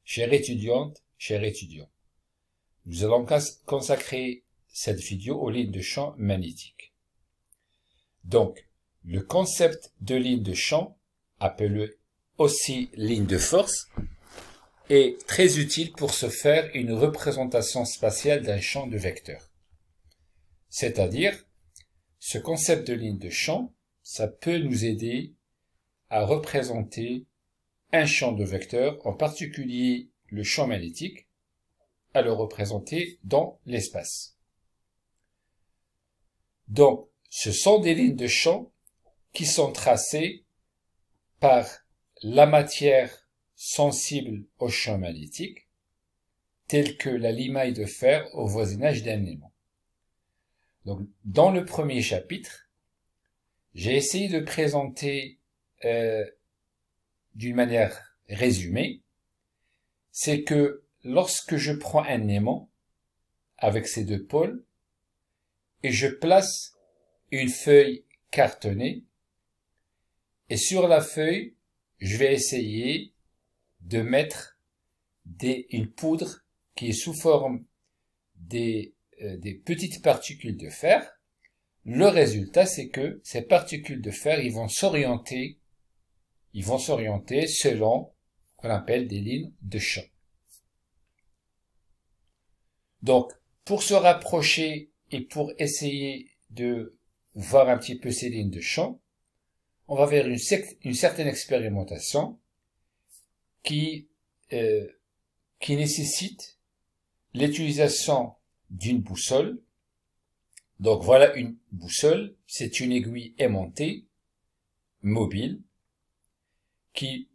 Chère étudiante, cher étudiant, nous allons consacrer cette vidéo aux lignes de champ magnétiques. Donc, le concept de ligne de champ, appelé aussi ligne de force, est très utile pour se faire une représentation spatiale d'un champ de vecteurs. C'est-à-dire, ce concept de ligne de champ, ça peut nous aider à représenter un champ de vecteurs, en particulier le champ magnétique, à le représenter dans l'espace. Donc, ce sont des lignes de champ qui sont tracées par la matière sensible au champ magnétique, telle que la limaille de fer au voisinage d'un aimant. Donc, dans le premier chapitre, j'ai essayé de présenter d'une manière résumée, c'est que lorsque je prends un aimant avec ses deux pôles et je place une feuille cartonnée, et sur la feuille, je vais essayer de mettre une poudre qui est sous forme des petites particules de fer. Le résultat, c'est que ces particules de fer, ils vont s'orienter selon ce qu'on appelle des lignes de champ. Donc, pour se rapprocher et pour essayer de voir un petit peu ces lignes de champ, on va faire une certaine expérimentation qui nécessite l'utilisation d'une boussole. Donc voilà une boussole, c'est une aiguille aimantée, mobile, qui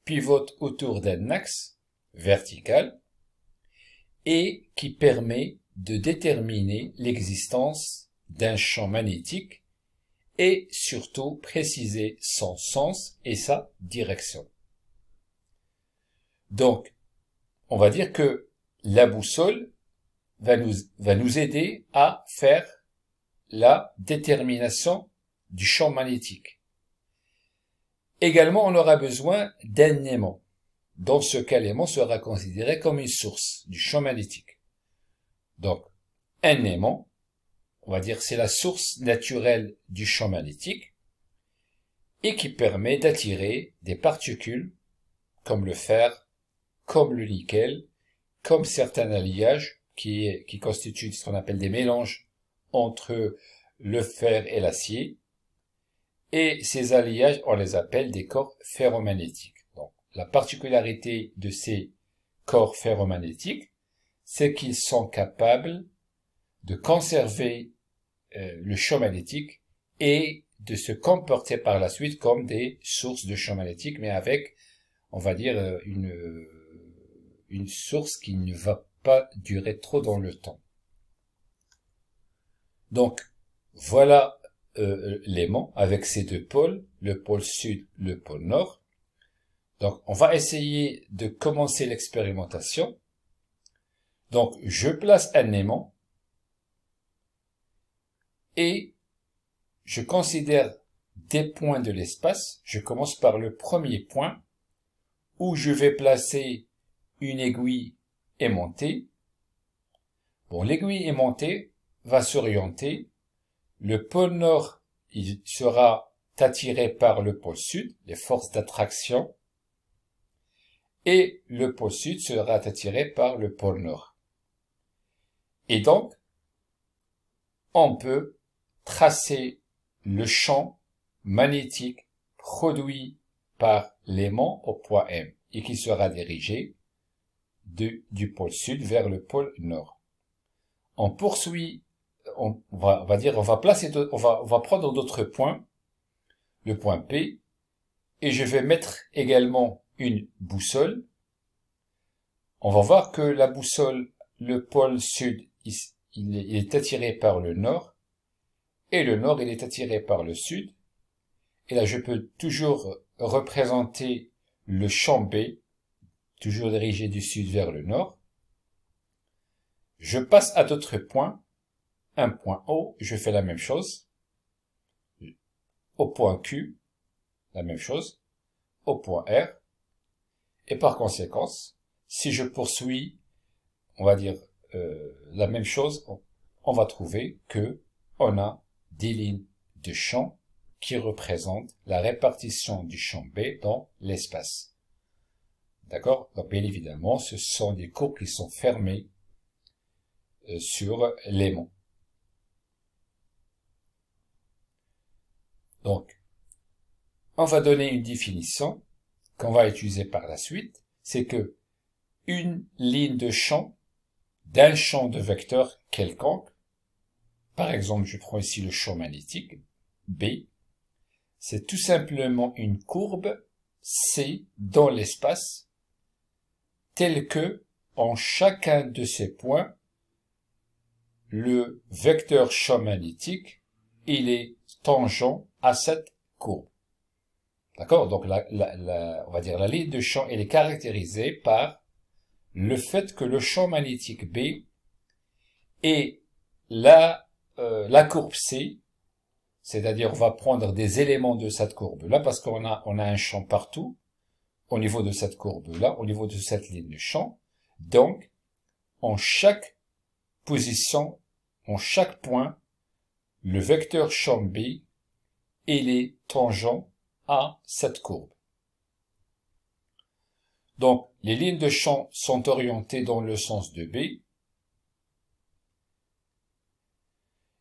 pivote autour d'un axe vertical et qui permet de déterminer l'existence d'un champ magnétique et surtout préciser son sens et sa direction. Donc, on va dire que la boussole va nous aider à faire la détermination du champ magnétique. Également, on aura besoin d'un aimant. Dans ce cas, l'aimant sera considéré comme une source du champ magnétique. Donc, un aimant, on va dire c'est la source naturelle du champ magnétique et qui permet d'attirer des particules comme le fer, comme le nickel, comme certains alliages qui constituent ce qu'on appelle des mélanges entre le fer et l'acier. Et ces alliages, on les appelle des corps ferromagnétiques. Donc, la particularité de ces corps ferromagnétiques, c'est qu'ils sont capables de conserver le champ magnétique et de se comporter par la suite comme des sources de champ magnétique, mais avec, on va dire, une source qui ne va pas durer trop dans le temps. Donc, voilà l'aimant avec ses deux pôles, le pôle sud, le pôle nord. Donc, on va essayer de commencer l'expérimentation. Donc, je place un aimant et je considère des points de l'espace. Je commence par le premier point où je vais placer une aiguille aimantée. Bon, l'aiguille aimantée va s'orienter. Le pôle nord, il sera attiré par le pôle sud, les forces d'attraction, et le pôle sud sera attiré par le pôle nord. Et donc, on peut tracer le champ magnétique produit par l'aimant au point M et qui sera dirigé du pôle sud vers le pôle nord. On poursuit, on va prendre d'autres points, le point P, et je vais mettre également une boussole. On va voir que la boussole, le pôle sud, il est attiré par le nord, et le nord, il est attiré par le sud. Et là, je peux toujours représenter le champ B, toujours dirigé du sud vers le nord. Je passe à d'autres points. Un point O, je fais la même chose. Au point Q, la même chose. Au point R. Et par conséquence, si je poursuis, on va dire la même chose, on va trouver que on a des lignes de champ qui représentent la répartition du champ B dans l'espace. D'accord? Donc bien évidemment, ce sont des courbes qui sont fermées sur l'aimant. Donc, on va donner une définition qu'on va utiliser par la suite, c'est que une ligne de champ d'un champ de vecteur quelconque, par exemple, je prends ici le champ magnétique B, c'est tout simplement une courbe C dans l'espace, telle que, en chacun de ces points, le vecteur champ magnétique, il est tangent à cette courbe. D'accord? Donc, on va dire la ligne de champ, elle est caractérisée par le fait que le champ magnétique B est la courbe C, c'est-à-dire on va prendre des éléments de cette courbe-là, parce qu'on a un champ partout, au niveau de cette courbe-là, au niveau de cette ligne de champ. Donc, en chaque position, en chaque point, le vecteur champ B, il est tangent à cette courbe. Donc, les lignes de champ sont orientées dans le sens de B.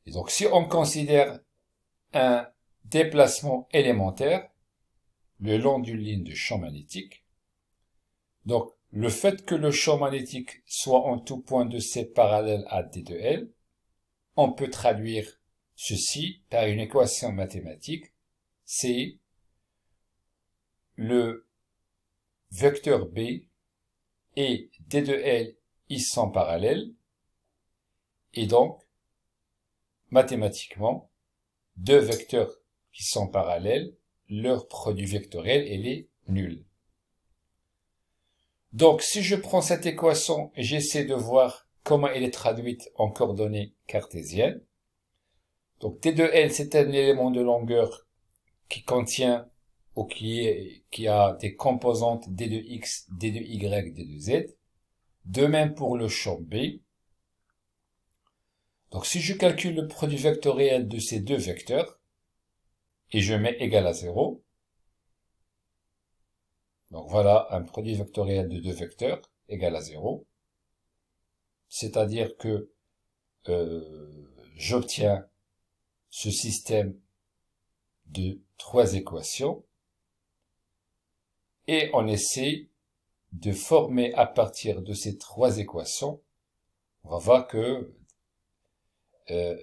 Et donc, si on considère un déplacement élémentaire le long d'une ligne de champ magnétique, donc, le fait que le champ magnétique soit en tout point de C parallèle à D de L, on peut traduire ceci par une équation mathématique, c'est le vecteur B et D de L, ils sont parallèles, et donc, mathématiquement, deux vecteurs qui sont parallèles, leur produit vectoriel, il est nul. Donc, si je prends cette équation et j'essaie de voir comment elle est traduite en coordonnées cartésiennes, donc D de L, c'est un élément de longueur qui contient ou qui a des composantes D de X, D de Y, D de Z. De même pour le champ B. Donc si je calcule le produit vectoriel de ces deux vecteurs, et je mets égal à 0, donc voilà un produit vectoriel de deux vecteurs égal à 0, c'est-à-dire que j'obtiens ce système de trois équations, et on essaie de former à partir de ces trois équations, on va voir que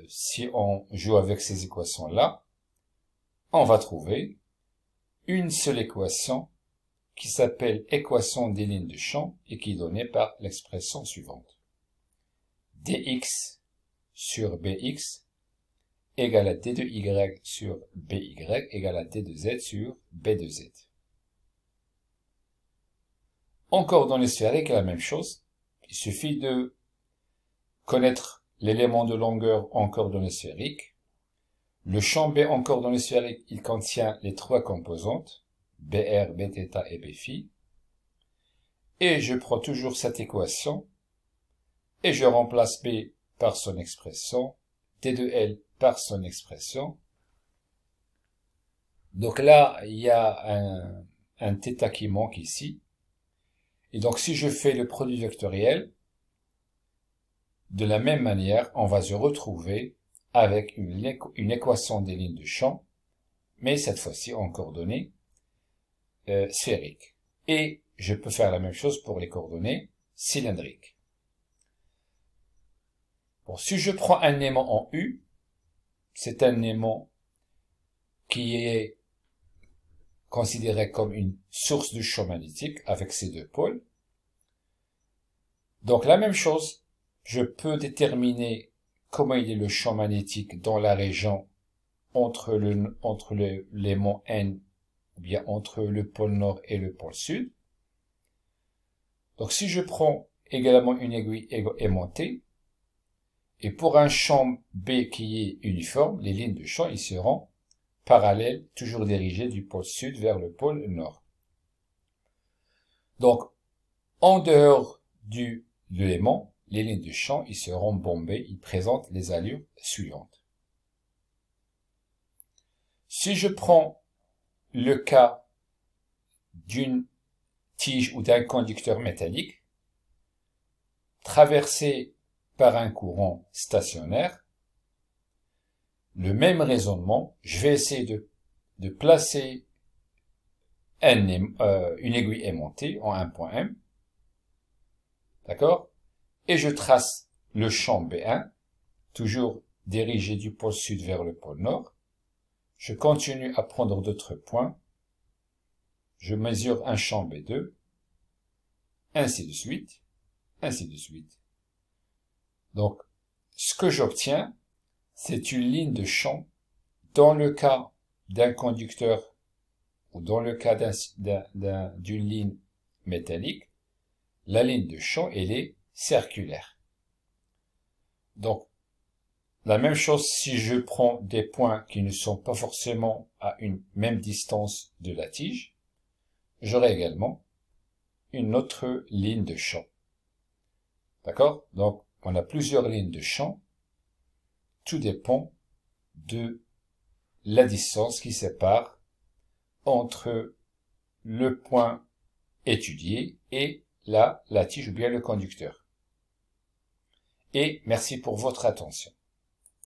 si on joue avec ces équations-là, on va trouver une seule équation qui s'appelle équation des lignes de champ et qui est donnée par l'expression suivante. dx sur bx égale à d de y sur by égale à d de z sur b de z. Encore dans les sphériques, la même chose. Il suffit de connaître l'élément de longueur en coordonnées sphériques. Le champ B en coordonnées sphériques, il contient les trois composantes, BR, Bθ et Bφ. Et je prends toujours cette équation, et je remplace B par son expression, D de L par son expression. Donc là, il y a un θ qui manque ici. Et donc si je fais le produit vectoriel, de la même manière, on va se retrouver avec une équation des lignes de champ, mais cette fois-ci en coordonnées sphériques. Et je peux faire la même chose pour les coordonnées cylindriques. Bon, si je prends un aimant en U, c'est un aimant qui est considéré comme une source de champ magnétique avec ses deux pôles. Donc la même chose, je peux déterminer comment il est le champ magnétique dans la région entre l'aimant N, ou bien entre le pôle nord et le pôle sud. Donc si je prends également une aiguille aimantée, et pour un champ B qui est uniforme, les lignes de champ ils seront parallèles, toujours dirigées du pôle sud vers le pôle nord. Donc, En dehors de l'aimant, les lignes de champ, ils seront bombées, ils présentent les allures suivantes. Si je prends le cas d'une tige ou d'un conducteur métallique traversé par un courant stationnaire, le même raisonnement, je vais essayer de placer une aiguille aimantée en un point M, d'accord? Et je trace le champ B1, toujours dirigé du pôle sud vers le pôle nord. Je continue à prendre d'autres points. Je mesure un champ B2, ainsi de suite, ainsi de suite. Donc, ce que j'obtiens, c'est une ligne de champ dans le cas d'un conducteur ou dans le cas d'une ligne métallique. La ligne de champ, elle est circulaire. Donc, la même chose si je prends des points qui ne sont pas forcément à une même distance de la tige, j'aurai également une autre ligne de champ. D'accord? Donc, on a plusieurs lignes de champ. Tout dépend de la distance qui sépare entre le point étudié et la tige ou bien le conducteur. Et merci pour votre attention.